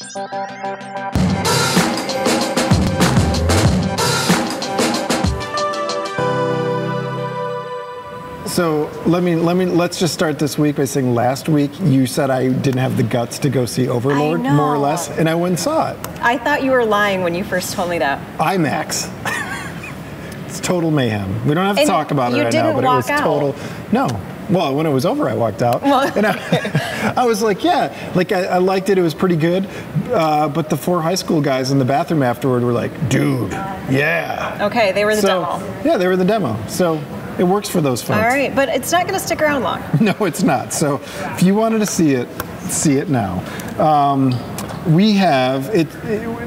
So let's just start this week by saying last week you said I didn't have the guts to go see Overlord, more or less, and I went and saw it. I thought you were lying when you first told me that. IMAX. It's total mayhem. We don't have to talk about it right now, but it was total. No. Well, when it was over, I walked out. Well, and I was like, yeah, like I liked it. It was pretty good. But the 4 high school guys in the bathroom afterward were like, dude, yeah. Okay, they were the demo. Yeah, they were the demo. So it works for those folks. All right, but it's not going to stick around long. No, it's not. So if you wanted to see it now. We have it.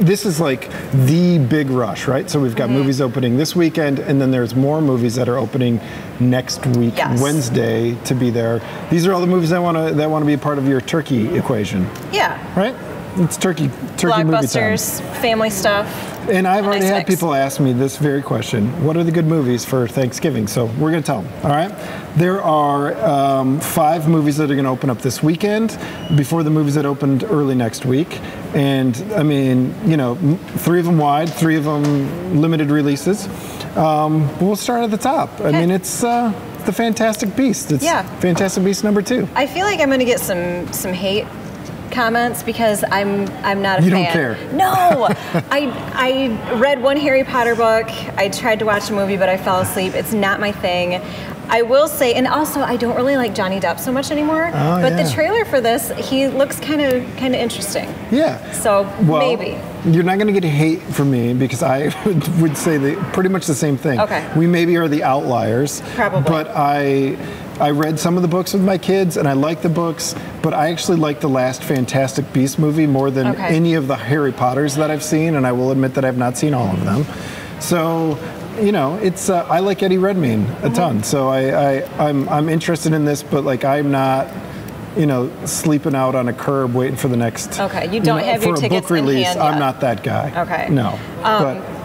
This is like the big rush, right? So we've got movies opening this weekend, and then there's more movies that are opening next week, Wednesday, to be there. These are all the movies that want to be a part of your turkey equation. Yeah. Right? It's turkey movie time. Blockbusters, family stuff. And I've already had people ask me this very question: what are the good movies for Thanksgiving? So we're going to tell them. All right. There are 5 movies that are going to open up this weekend before the movies that opened early next week. And I mean, 3 of them wide, 3 of them limited releases. We'll start at the top. I mean, it's The Fantastic Beast. It's Fantastic Beast #2. I feel like I'm going to get some hate comments because I'm not a fan. You don't care? No. I read one Harry Potter book. I tried to watch a movie, but I fell asleep. It's not my thing. I will say, and also I don't really like Johnny Depp so much anymore. But the trailer for this, he looks kind of interesting. Yeah. So maybe. You're not going to get hate from me because I would say pretty much the same thing. Okay. We maybe are the outliers. Probably. But I read some of the books with my kids, and I like the books, but I actually like the last Fantastic Beasts movie more than any of the Harry Potters that I've seen, and I will admit that I've not seen all of them. So, it's I like Eddie Redmayne a ton, so I'm interested in this, but like I'm not, sleeping out on a curb waiting for the next. Okay, you don't have your tickets for a book release. in hand yet. I'm not that guy. Okay. No.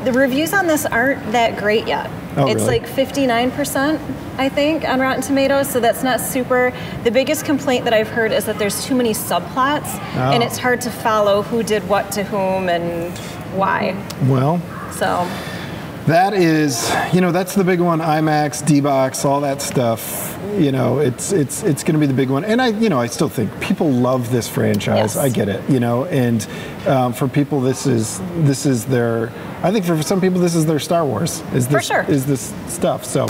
The reviews on this aren't that great yet. Oh, it's really? like 59%, I think, on Rotten Tomatoes, so that's not super. The biggest complaint that I've heard is that there's too many subplots, and it's hard to follow who did what to whom and why. Well. So. That is, that's the big one. IMAX, D-Box, all that stuff. It's going to be the big one. And I still think people love this franchise. Yes. I get it. And for people, this is their. I think for some people, this is their Star Wars. For sure. Is this stuff? So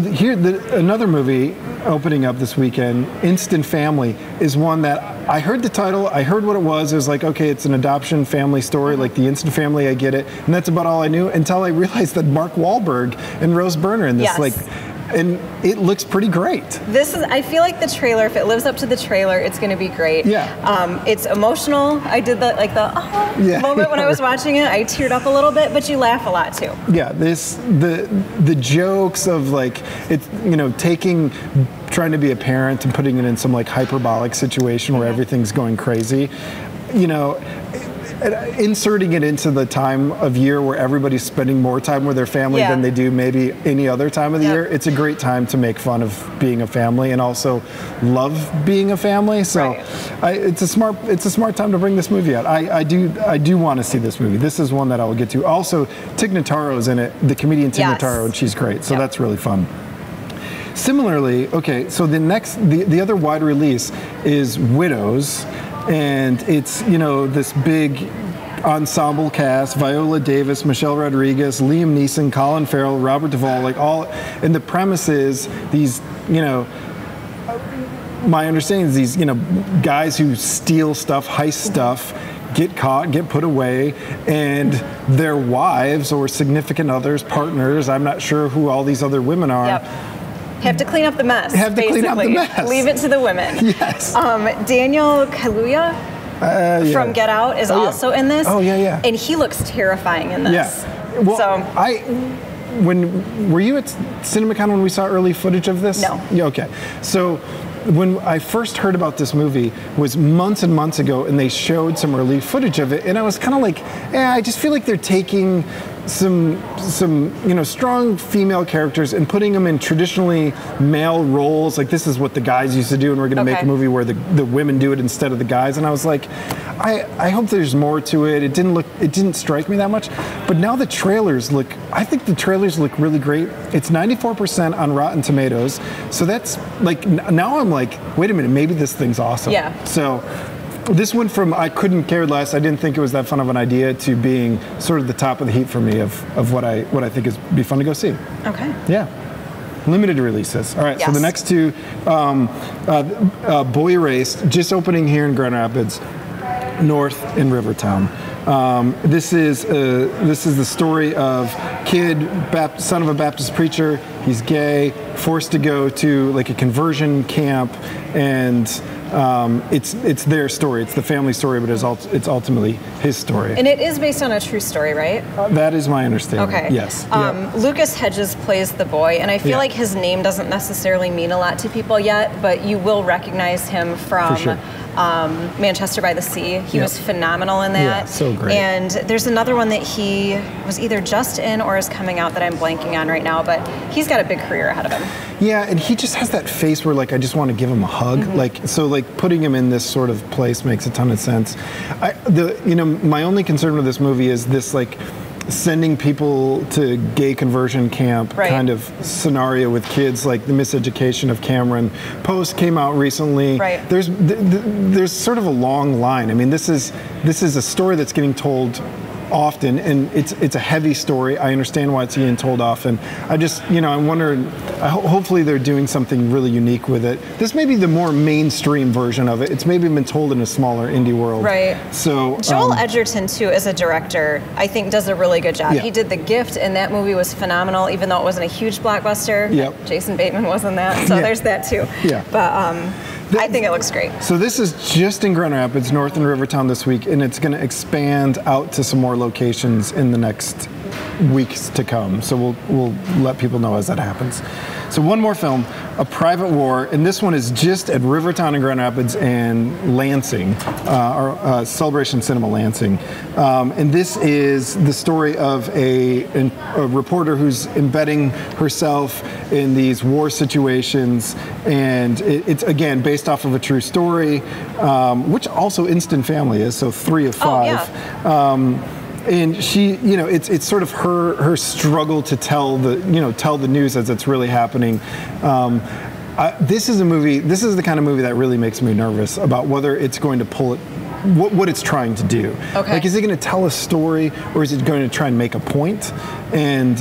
here, another movie opening up this weekend, Instant Family, is one that I heard the title, I heard what it was. It was like, okay, it's an adoption family story, like the Instant Family, I get it. And that's about all I knew until I realized that Mark Wahlberg and Rose Byrne are in this. Yes. And it looks pretty great. I feel like the trailer, if it lives up to the trailer, it's going to be great. Yeah. It's emotional. I did the moment when I was watching it. I teared up a little bit, but you laugh a lot too. Yeah, the jokes of like, it's, trying to be a parent and putting it in some like hyperbolic situation where everything's going crazy, inserting it into the time of year where everybody's spending more time with their family than they do maybe any other time of the year. It's a great time to make fun of being a family and also love being a family. So it's a smart time to bring this movie out. I do want to see this movie. This is one that I will get to. Also, Tig Notaro's in it, the comedian Tig Notaro, and she's great. So that's really fun. Similarly, okay, so the other wide release is Widows, and it's, this big ensemble cast: Viola Davis, Michelle Rodriguez, Liam Neeson, Colin Farrell, Robert Duvall, like all, and the premise is these, my understanding is these, guys who steal stuff, heist stuff, get caught, get put away, and their wives or significant others, partners, I'm not sure who all these other women are, have to clean up the mess. Clean up the mess. Leave it to the women. Yes. Daniel Kaluuya from Get Out is also in this. Oh, yeah. And he looks terrifying in this. Yeah. Well, were you at CinemaCon when we saw early footage of this? No. Yeah, okay. So when I first heard about this movie was months and months ago, and they showed some early footage of it, and I was kind of like, I just feel like they're taking some strong female characters and putting them in traditionally male roles. Like, this is what the guys used to do, and we're going to make a movie where the women do it instead of the guys. And I was like, I hope there's more to it. It didn't strike me that much. But now the trailers I think the trailers look really great. It's 94% on Rotten Tomatoes. So that's like, now I'm like, wait a minute, maybe this thing's awesome. Yeah. So this went from I couldn't care less, I didn't think it was that fun of an idea, to being sort of the top of the heap for me of what I think is be fun to go see. Okay. Yeah. Limited releases. All right, yes. So the next two, Boy Erased, just opening here in Grand Rapids, North in Rivertown. This is the story of kid, son of a Baptist preacher. He's gay, forced to go to like a conversion camp, and it's their story. It's the family story, but it's ultimately his story. And it is based on a true story, right? That is my understanding. Okay. Yes. Lucas Hedges plays the boy, and I feel like his name doesn't necessarily mean a lot to people yet, but you will recognize him from Manchester by the Sea. He was phenomenal in that. Yeah, so great. And there's another one that he was either just in or is coming out that I'm blanking on right now, but he's got a big career ahead of him. Yeah, and he just has that face where like I just want to give him a hug. Like putting him in this sort of place makes a ton of sense. My only concern with this movie is this like sending people to gay conversion camp kind of scenario with kids, like the Miseducation of Cameron Post came out recently. Right. There's sort of a long line. I mean, this is a story that's getting told often, and it's a heavy story. I understand why it's getting told often. I just, I wonder, hopefully they're doing something really unique with it. This may be the more mainstream version of it. It's maybe been told in a smaller indie world. Right. So Joel Edgerton, too, as a director, I think does a really good job. Yeah. He did The Gift, and that movie was phenomenal, even though it wasn't a huge blockbuster. Yep. Jason Bateman was in that, so there's that, too. Yeah. But I think it looks great. So this is just in Grand Rapids, North in Rivertown this week, and it's going to expand out to some more locations in the next weeks to come. So we'll let people know as that happens. So one more film, A Private War, and this one is just at Rivertown and Grand Rapids and Lansing, or Celebration Cinema Lansing. And this is the story of a reporter who's embedding herself in these war situations, and it's again based off of a true story, which also Instant Family is, so 3 of 5. Oh, yeah. And she, it's sort of her struggle to tell the news as it's really happening. This is the kind of movie that really makes me nervous about whether it's going to pull it, what it's trying to do. Okay. Like, is it going to tell a story, or is it going to try and make a point? And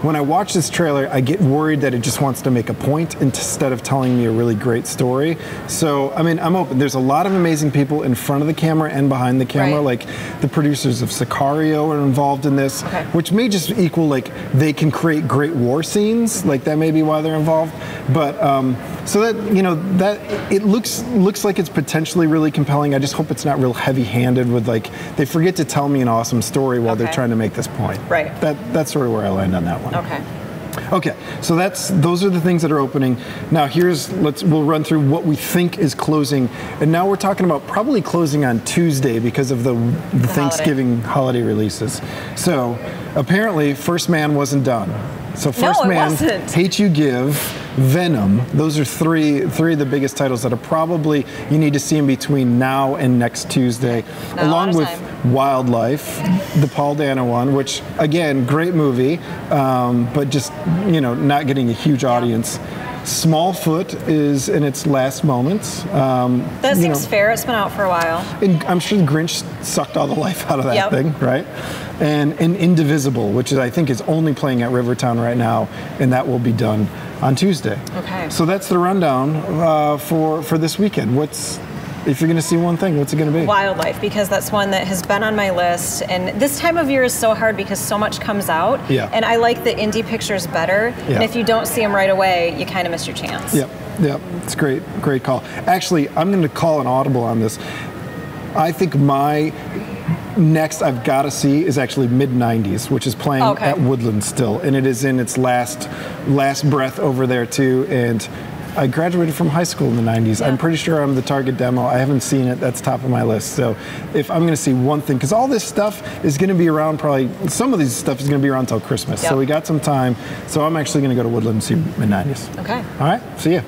when I watch this trailer, I get worried that it just wants to make a point instead of telling me a really great story. So, I mean, I'm open. There's a lot of amazing people in front of the camera and behind the camera. Right. Like, the producers of Sicario are involved in this, which may just equal, like, they can create great war scenes. Like, that may be why they're involved. But, so that, that it looks like it's potentially really compelling. I just hope it's not real heavy-handed with, like, they forget to tell me an awesome story while they're trying to make this point. Right. That's sort of where I land on that one. Okay. So those are the things that are opening. Now we'll run through what we think is closing. And now we're talking about probably closing on Tuesday because of the Thanksgiving holiday releases. So apparently First Man wasn't done. So First Man, Hate You Give, Venom, those are three of the biggest titles that are probably you need to see in between now and next Tuesday, along with Wildlife, the Paul Dano one, which again, great movie, but just not getting a huge audience. Smallfoot is in its last moments. That seems fair. It's been out for a while. And I'm sure Grinch sucked all the life out of that thing, right? And Indivisible, which I think is only playing at Rivertown right now, and that will be done on Tuesday. Okay. So that's the rundown for this weekend. If you're going to see one thing, what's it going to be? Wildlife, because that's one that has been on my list. And this time of year is so hard because so much comes out. Yeah. And I like the indie pictures better. Yeah. And if you don't see them right away, you kind of miss your chance. Yep. It's great call. Actually, I'm going to call an audible on this. I think my next I've got to see is actually Mid-90s, which is playing at Woodland still. And it is in its last breath over there, too. And I graduated from high school in the 90s. I'm pretty sure I'm the target demo. I haven't seen it. That's top of my list. So if I'm going to see one thing, because all this stuff is going to be around probably, some of these stuff is going to be around until Christmas. So we got some time. So I'm actually going to go to Woodland and see mid-90s. Okay. All right. See ya.